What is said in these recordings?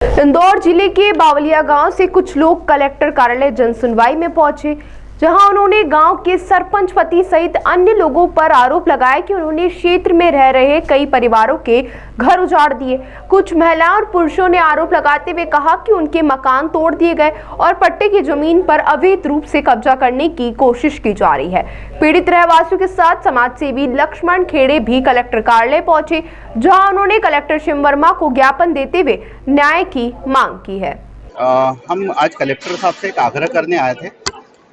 इंदौर जिले के बावलिया गांव से कुछ लोग कलेक्टर कार्यालय जनसुनवाई में पहुंचे, जहां उन्होंने गांव के सरपंच पति सहित अन्य लोगों पर आरोप लगाया कि उन्होंने क्षेत्र में रह रहे कई परिवारों के घर उजाड़ दिए। कुछ महिलाओं और पुरुषों ने आरोप लगाते हुए कहा कि उनके मकान तोड़ दिए गए और पट्टे की जमीन पर अवैध रूप से कब्जा करने की कोशिश की जा रही है। पीड़ित रहवासियों के साथ समाजसेवी लक्ष्मण खेड़े भी कलेक्टर कार्यालय पहुंचे, जहां उन्होंने कलेक्टर शिव वर्मा को ज्ञापन देते हुए न्याय की मांग की है। हम आज कलेक्टर साहब से एक आग्रह करने आए थे।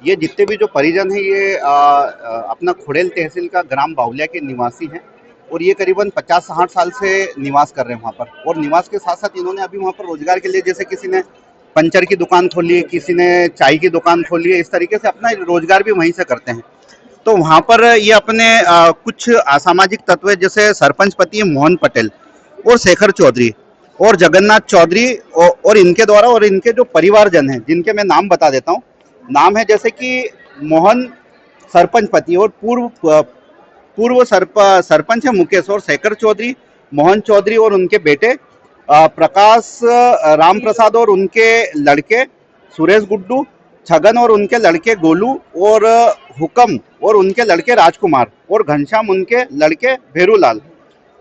ये जितने भी जो परिजन हैं ये अपना खुड़ेल तहसील का ग्राम बावलिया के निवासी हैं और ये करीबन 50-60 साल से निवास कर रहे हैं वहाँ पर। और निवास के साथ साथ इन्होंने अभी वहाँ पर रोजगार के लिए, जैसे किसी ने पंचर की दुकान खोली है, किसी ने चाय की दुकान खोली है, इस तरीके से अपना रोजगार भी वहीं से करते हैं। तो वहाँ पर ये अपने कुछ असामाजिक तत्व जैसे सरपंच पति मोहन पटेल और शेखर चौधरी और जगन्नाथ चौधरी और इनके द्वारा और इनके जो परिवारजन हैं, जिनके मैं नाम बता देता हूँ। नाम है जैसे कि मोहन सरपंच पति और पूर्व सरपंच है मुकेश और शेखर चौधरी, मोहन चौधरी और उनके बेटे प्रकाश राम प्रसाद और उनके लड़के सुरेश गुड्डू, छगन और उनके लड़के गोलू और हुकम और उनके लड़के राजकुमार और घनश्याम उनके लड़के भेरूलाल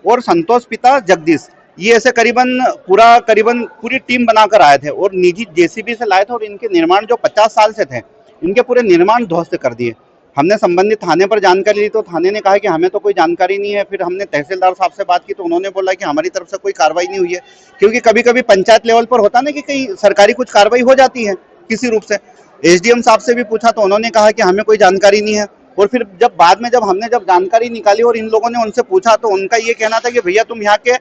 और संतोष पिता जगदीश। ये ऐसे करीबन पूरी टीम बनाकर आए थे और निजी जेसीबी से लाए थे और इनके निर्माण जो 50 साल से थे, इनके पूरे निर्माण ध्वस्त कर दिए। हमने संबंधित थाने पर जानकारी ली तो थाने ने कहा कि हमें तो कोई जानकारी नहीं है। फिर हमने तहसीलदार साहब से बात की तो उन्होंने बोला कि हमारी तरफ से कोई कार्रवाई नहीं हुई है, क्योंकि कभी कभी पंचायत लेवल पर होता ना कि कहीं सरकारी कुछ कार्रवाई हो जाती है किसी रूप से। एसडीएम साहब से भी पूछा तो उन्होंने कहा कि हमें कोई जानकारी नहीं है। और फिर बाद में हमने जानकारी निकाली और इन लोगों ने उनसे पूछा तो उनका ये कहना था कि भैया तुम यहाँ के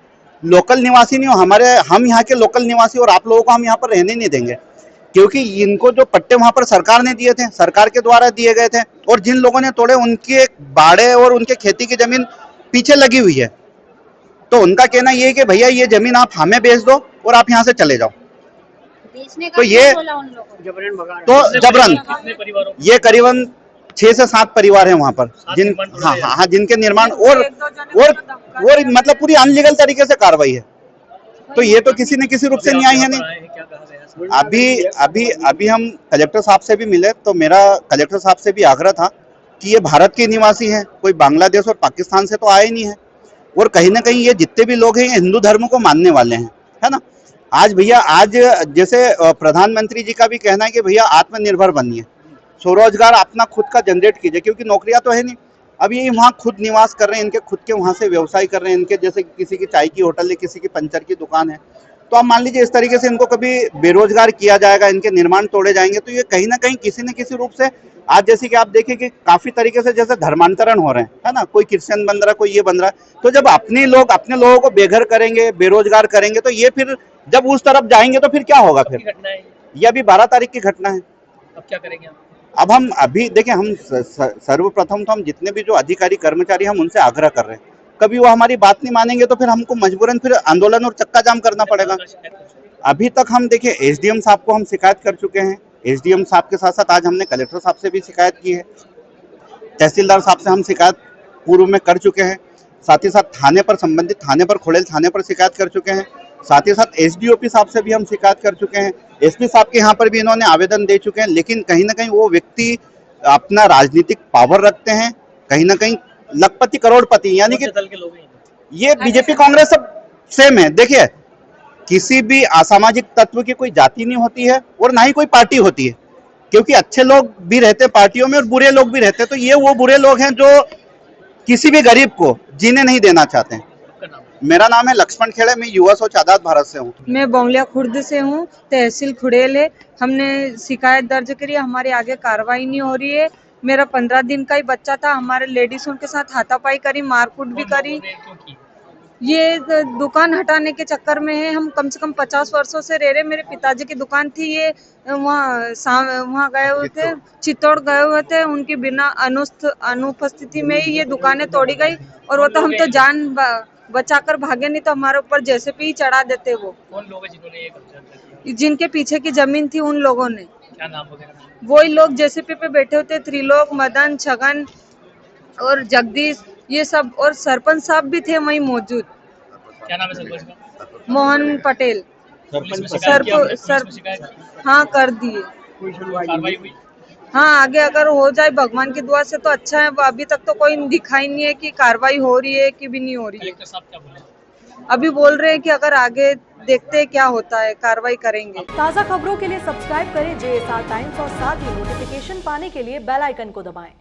लोकल निवासी नहीं हो, हम यहाँ के लोकल निवासी और आप लोगों को हम यहाँ पर रहने नहीं देंगे, क्योंकि इनको जो पट्टे वहां पर सरकार ने दिए थे, सरकार के द्वारा दिए गए थे और जिन लोगों ने तोड़े उनके बाड़े और उनके खेती की जमीन पीछे लगी हुई है। तो उनका कहना ये है कि भैया ये जमीन आप हमें बेच दो और आप यहाँ से चले जाओ। तो ये जबरन ये करीबन 6 से 7 परिवार हैं वहां पर जिनके निर्माण और मतलब पूरी अनलीगल तरीके से कार्रवाई है। तो ये तो किसी न किसी रूप से न्याय है नहीं। अभी हम कलेक्टर साहब से भी मिले तो मेरा कलेक्टर साहब से भी आग्रह था कि ये भारत के निवासी हैं, कोई बांग्लादेश और पाकिस्तान से तो आए नहीं है। और कहीं ना कहीं ये जितने भी लोग हैं ये हिंदू धर्म को मानने वाले हैं, है ना। आज जैसे प्रधानमंत्री जी का भी कहना है कि भैया आत्मनिर्भर बनिए, स्वरोजगार अपना खुद का जनरेट कीजिए, क्योंकि नौकरियां तो है नहीं। अब ये वहाँ खुद निवास कर रहे हैं, इनके खुद के वहाँ से व्यवसाय कर रहे हैं, इनके जैसे किसी की चाय की होटल है, किसी की पंचर की दुकान है। तो आप मान लीजिए इस तरीके से इनको कभी बेरोजगार किया जाएगा, इनके निर्माण तोड़े जाएंगे, तो ये कहीं ना कहीं किसी न किसी रूप से आज जैसे कि आप देखिए कि काफी तरीके से जैसे धर्मांतरण हो रहे हैं, है ना। कोई क्रिश्चियन बन रहा है, कोई ये बन रहा है। तो जब अपने लोगों को बेघर करेंगे, बेरोजगार करेंगे, तो ये फिर जब उस तरफ जाएंगे तो फिर क्या होगा। फिर ये अभी 12 तारीख की घटना है। अब क्या करेंगे अब हम अभी देखिए, हम सर्वप्रथम तो हम जितने भी जो अधिकारी कर्मचारी हम उनसे आग्रह कर रहे हैं, कभी वो हमारी बात नहीं मानेंगे तो फिर हमको मजबूरन फिर आंदोलन और चक्का जाम करना पड़ेगा। अभी तक हम देखिए एसडीएम साहब को हम शिकायत कर चुके हैं। एसडीएम साहब के साथ साथ आज हमने कलेक्टर साहब से भी शिकायत की है, तहसीलदार साहब से हम शिकायत पूर्व में कर चुके हैं, साथ ही साथ संबंधित थाने पर खुड़ेल थाने पर शिकायत कर चुके हैं, साथ ही साथ एसडीओपी साहब से भी हम शिकायत कर चुके हैं, एसपी साहब के यहाँ पर भी इन्होंने आवेदन दे चुके हैं। लेकिन कहीं ना कहीं वो व्यक्ति अपना राजनीतिक पावर रखते हैं, कहीं ना कहीं लखपति करोड़पति, यानी कि ये बीजेपी कांग्रेस सब सेम है। देखिए किसी भी असामाजिक तत्व की कोई जाति नहीं होती है और ना ही कोई पार्टी होती है, क्योंकि अच्छे लोग भी रहते हैं पार्टियों में और बुरे लोग भी रहते हैं। तो ये वो बुरे लोग हैं जो किसी भी गरीब को जीने नहीं देना चाहते हैं। मेरा नाम है लक्ष्मण खेड़े, मैं युवा सोच आजाद भारत से हूँ। मैं बावलिया खुर्द से हूँ, तहसील खुड़ेल है। हमने शिकायत दर्ज करी, हमारे आगे कार्रवाई नहीं हो रही है। मेरा 15 दिन का ही बच्चा था, हमारे लेडीजों के साथ हाथापाई करी, मारकूट भी करी। ये दुकान हटाने के चक्कर में है। हम कम से कम 50 वर्षों से रह रहे। मेरे पिताजी की दुकान थी, ये वहाँ गए हुए थे, चित्तौड़ गए हुए थे। उनकी बिना अनुपस्थिति में ही ये दुकानें तोड़ी गई और वो तो हम तो जान बचाकर भागे, नहीं तो हमारे ऊपर जैसे भी चढ़ा देते। वो कौन लोग हैं जिन्होंने ये कब्जा किया? जिनके पीछे की जमीन थी उन लोगों ने। क्या नाम वगैरह? वही लोग जेसीपी पे बैठे होते, त्रिलोक, मदन, छगन और जगदीश, ये सब। और सरपंच साहब भी थे वहीं मौजूद। क्या नाम है सरपंच का? मोहन पटेल। पुलिस में सर शिकायत किया आपने? सर पुलिस में शिकायत हाँ कर दिए। कार्रवाई हुई? हाँ आगे अगर हो जाए भगवान की दुआ से तो अच्छा है। अभी तक तो कोई दिखाई नहीं है कि कार्रवाई हो रही है कि भी नहीं हो रही है। कलेक्टर साहब क्या बोले? अभी बोल रहे हैं कि अगर आगे देखते हैं क्या होता है, कार्रवाई करेंगे। ताज़ा खबरों के लिए सब्सक्राइब करें JSR टाइम्स और साथ ही नोटिफिकेशन पाने के लिए बेल आइकन को दबाएं।